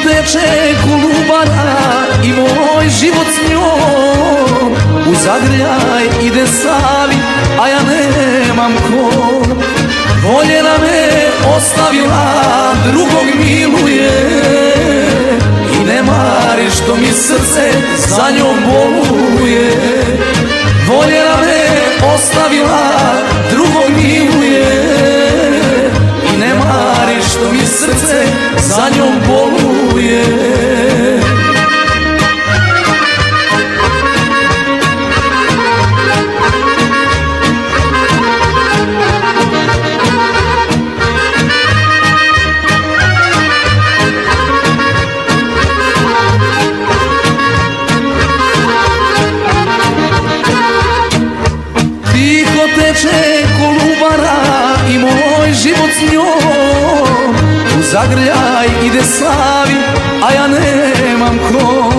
teče Kolubara i moj život s njom u zagrljaj ide Savi, a ja nemam ko. Voljena me ostavila, drugog miluje i ne mari što mi srce za njom boluje. Voljena me ostavila, drugog miluje i ne mari što mi srce za njom boluje. Tiho teče Kolubara i moj život s njom u zagrljaj ide Savi, a ja nemam ko.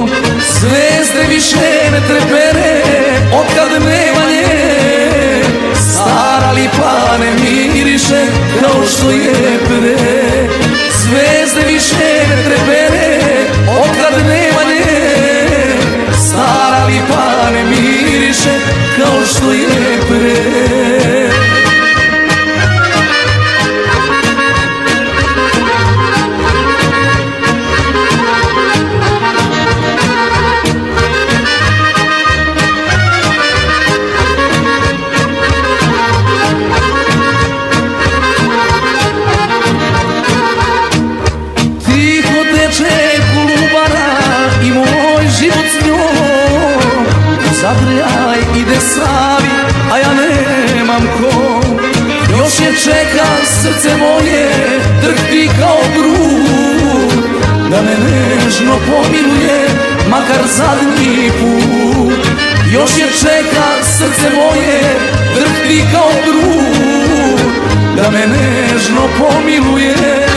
Zvezde više ne trepere otkad nema nje, stara lipa ne miriše kao što je pre. Zvezde više ne trepere otkad nema nje, stara lipa ne miriše kao što je pre. Tiho teče Kolubara i moj život s njom u zagrljaj ide Savi, a ja nemam ko. Još je čeka srce moje, drhti kao brud, da me nežno pomiluje, makar zadnji put. Još je čeka srce moje, drhti kao brud, da me nežno pomiluje,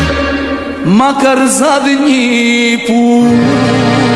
makar zadnji put.